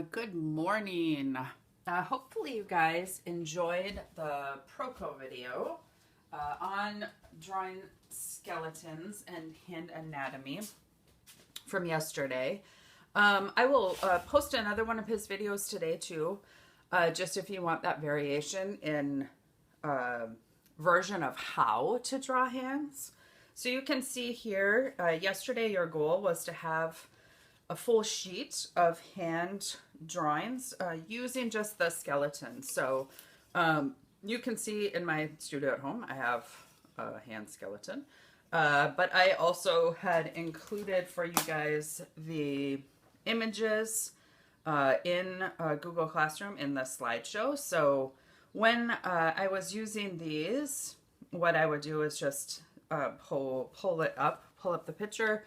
Good morning. Hopefully you guys enjoyed the Proco video on drawing skeletons and hand anatomy from yesterday. I will post another one of his videos today too, just if you want that variation in version of how to draw hands. So you can see here, yesterday your goal was to have a full sheet of hand drawings using just the skeleton. So you can see in my studio at home, I have a hand skeleton. But I also had included for you guys the images in Google Classroom in the slideshow. So when I was using these, what I would do is just pull up the picture,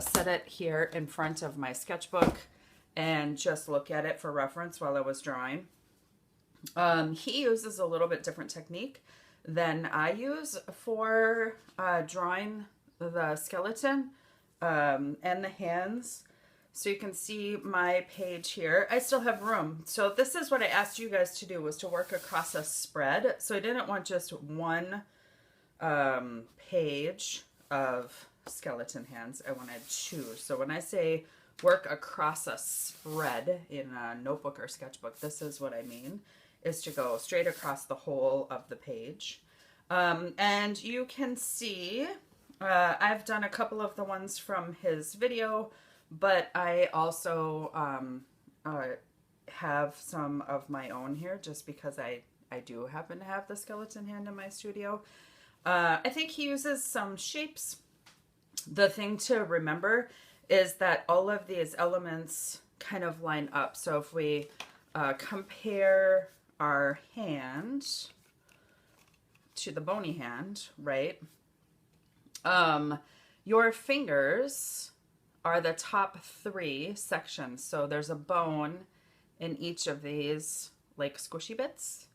set it here in front of my sketchbook, and just look at it for reference while I was drawing. He uses a little bit different technique than I use for drawing the skeleton and the hands. So you can see my page here. I still have room. So this is what I asked you guys to do, was to work across a spread. So I didn't want just one page of skeleton hands. I wanted two. So when I say work across a spread in a notebook or sketchbook, this is what I mean, is to go straight across the whole of the page. And you can see I've done a couple of the ones from his video, but I also have some of my own here just because I do happen to have the skeleton hand in my studio. I think he uses some shapes. The thing to remember is that all of these elements kind of line up. So if we compare our hand to the bony hand, right? Your fingers are the top three sections. So there's a bone in each of these like squishy bits.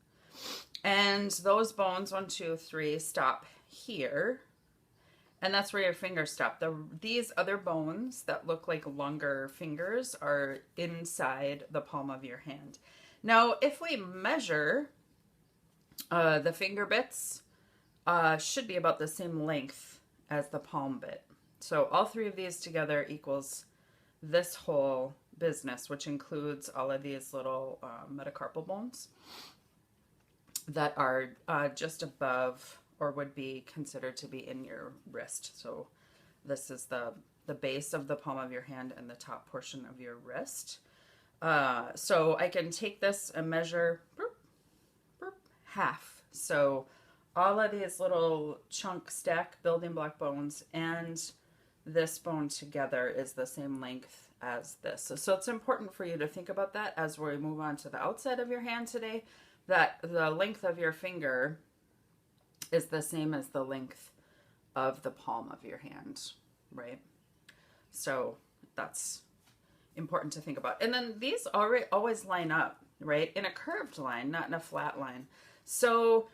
And those bones, 1, 2, 3, stop here. And that's where your fingers stop. These other bones that look like longer fingers are inside the palm of your hand. Now, if we measure the finger bits, should be about the same length as the palm bit. So all three of these together equals this whole business, which includes all of these little metacarpal bones that are just above or would be considered to be in your wrist. So this is the base of the palm of your hand and the top portion of your wrist. So I can take this and measure half. So all of these little chunk stack building block bones and this bone together is the same length as this. So it's important for you to think about that as we move on to the outside of your hand today, that the length of your finger is the same as the length of the palm of your hand, right? So that's important to think about. And then these always line up, right? In a curved line, not in a flat line. So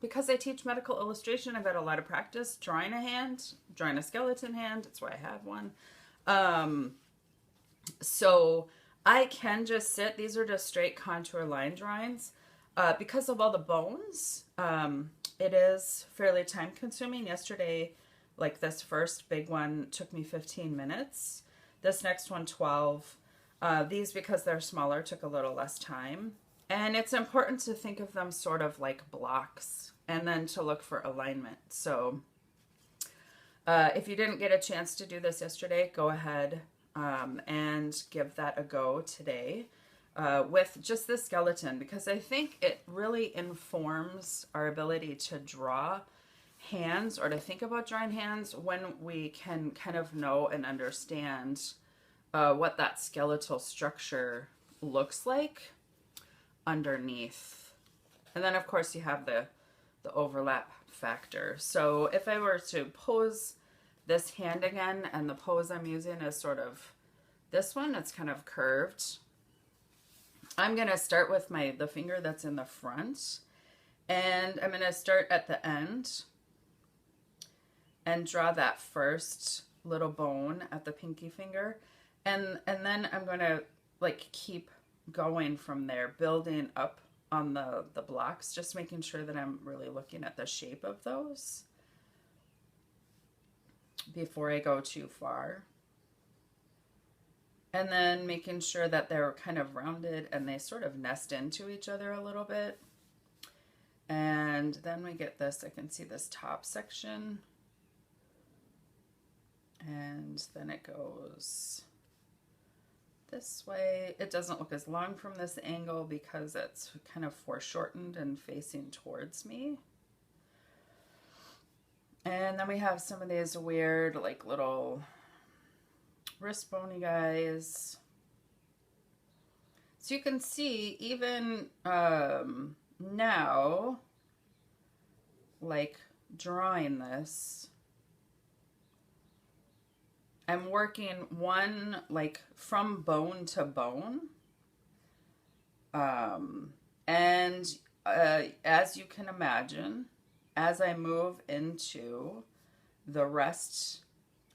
because I teach medical illustration, I've had a lot of practice drawing a hand, drawing a skeleton hand. That's why I have one. So I can just sit, these are just straight contour line drawings. Because of all the bones, it is fairly time consuming. Yesterday, like this first big one took me 15 minutes. This next one, 12. These, because they're smaller, took a little less time. And it's important to think of them sort of like blocks and then to look for alignment. So if you didn't get a chance to do this yesterday, go ahead and give that a go today. With just the skeleton, because I think it really informs our ability to draw hands or to think about drawing hands when we can kind of know and understand what that skeletal structure looks like underneath. And then of course you have the overlap factor. So if I were to pose this hand again, and the pose I'm using is sort of this one, it's kind of curved. I'm going to start with the finger that's in the front, and I'm going to start at the end and draw that first little bone at the pinky finger, And then I'm going to like keep going from there, building up on the blocks, just making sure that I'm really looking at the shape of those before I go too far. And then making sure that they're kind of rounded and they sort of nest into each other a little bit. And then we get this, I can see this top section. And then it goes this way. It doesn't look as long from this angle because it's kind of foreshortened and facing towards me. And then we have some of these weird, like, little wrist bony guys. So you can see even now, like, drawing this, I'm working one, like, from bone to bone. And as you can imagine, as I move into the rest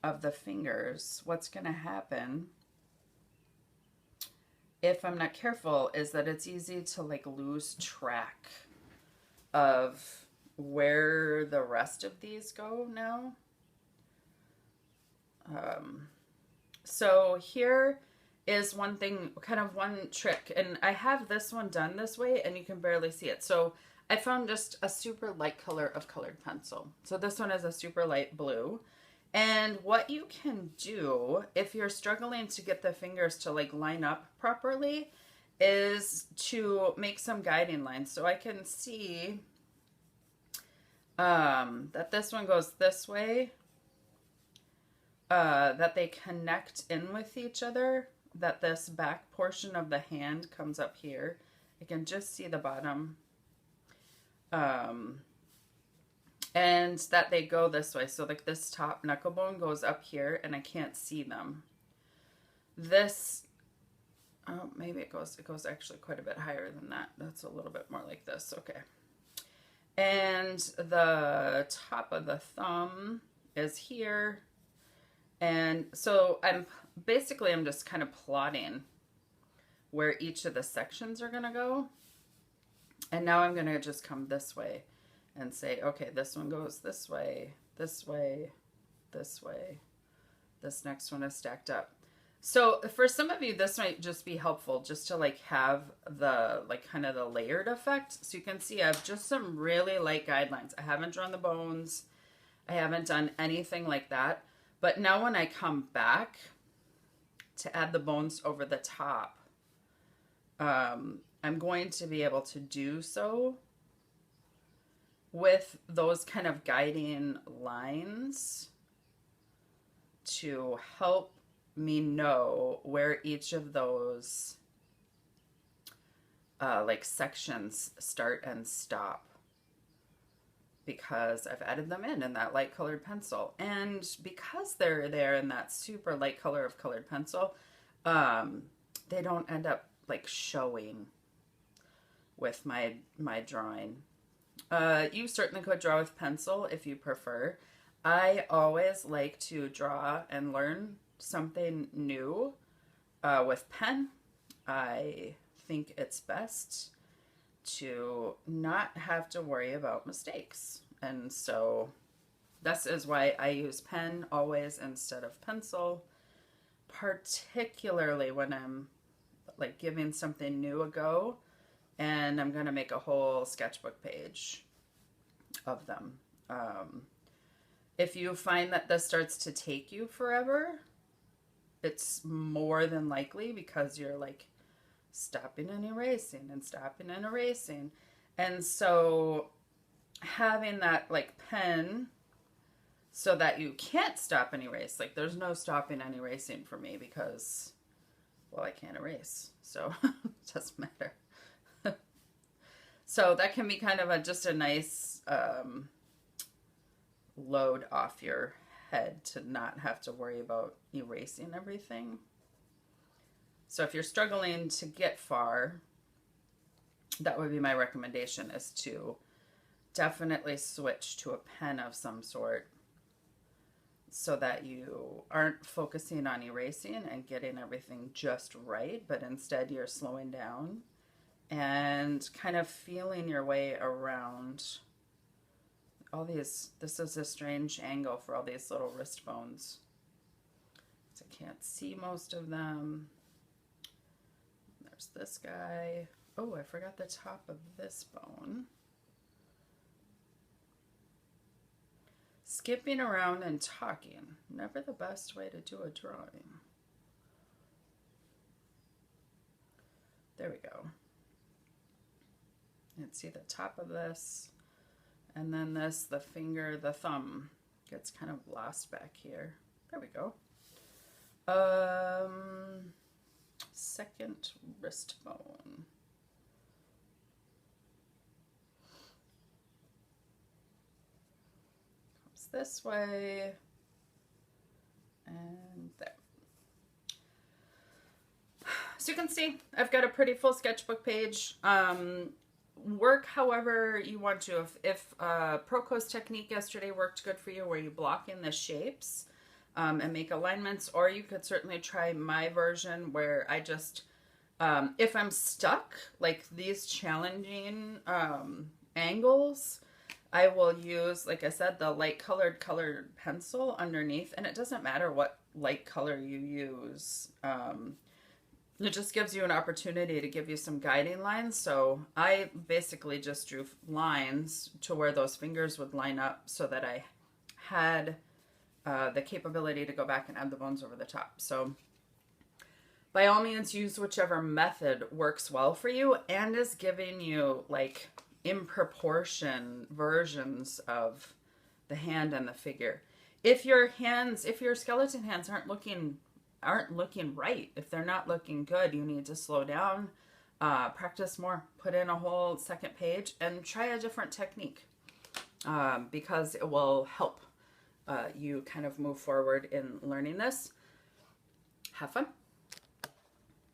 of the fingers, what's going to happen if I'm not careful is that it's easy to like lose track of where the rest of these go now. So here is one thing, kind of one trick, and I have this one done this way and you can barely see it. So I found just a super light color of colored pencil. So this one is a super light blue. And what you can do if you're struggling to get the fingers to like line up properly is to make some guiding lines. So I can see that this one goes this way, that they connect in with each other, that this back portion of the hand comes up here. I can just see the bottom. And that they go this way. So like this top knuckle bone goes up here and I can't see them. This, oh, maybe it goes actually quite a bit higher than that. That's a little bit more like this. Okay. And the top of the thumb is here. And so I'm just kind of plotting where each of the sections are going to go. And now I'm going to just come this way and say, okay, this one goes this way, this way, this way. This next one is stacked up. So for some of you, this might just be helpful just to like have the, like kind of the layered effect. So you can see I have just some really light guidelines. I haven't drawn the bones. I haven't done anything like that. But now when I come back to add the bones over the top, I'm going to be able to do so with those kind of guiding lines to help me know where each of those like sections start and stop, because I've added them in that light colored pencil. And because they're there in that super light color of colored pencil, they don't end up like showing with my drawing. You certainly could draw with pencil if you prefer. I always like to draw and learn something new with pen. I think it's best to not have to worry about mistakes. And so this is why I use pen always instead of pencil, particularly when I'm like giving something new a go and I'm going to make a whole sketchbook page of them. If you find that this starts to take you forever, it's more than likely because you're like stopping and erasing and stopping and erasing. And so having that like pen so that you can't stop and erase, like there's no stopping and erasing for me because, well, I can't erase, so it doesn't matter. So that can be kind of just a nice load off your head to not have to worry about erasing everything. So if you're struggling to get far, that would be my recommendation, is to definitely switch to a pen of some sort. so that you aren't focusing on erasing and getting everything just right, but instead you're slowing down and kind of feeling your way around all these. This is a strange angle for all these little wrist bones. So I can't see most of them. There's this guy. Oh, I forgot the top of this bone. Skipping around and talking, never the best way to do a drawing. There we go. You can see the top of this, and then this, the finger, the thumb gets kind of lost back here. There we go. Second wrist bone. Comes this way, and there. So you can see I've got a pretty full sketchbook page. Work however you want to. If Proko's technique yesterday worked good for you, where you block in the shapes and make alignments, or you could certainly try my version where I just, if I'm stuck, like these challenging angles, I will use, like I said, the light colored pencil underneath, and it doesn't matter what light color you use. It just gives you an opportunity to give you some guiding lines. So I basically just drew lines to where those fingers would line up so that I had the capability to go back and add the bones over the top. So by all means, use whichever method works well for you and is giving you like in proportion versions of the hand and the figure. If your skeleton hands aren't looking right, if they're not looking good, you need to slow down, practice more, put in a whole second page and try a different technique, because it will help you kind of move forward in learning this. Have fun.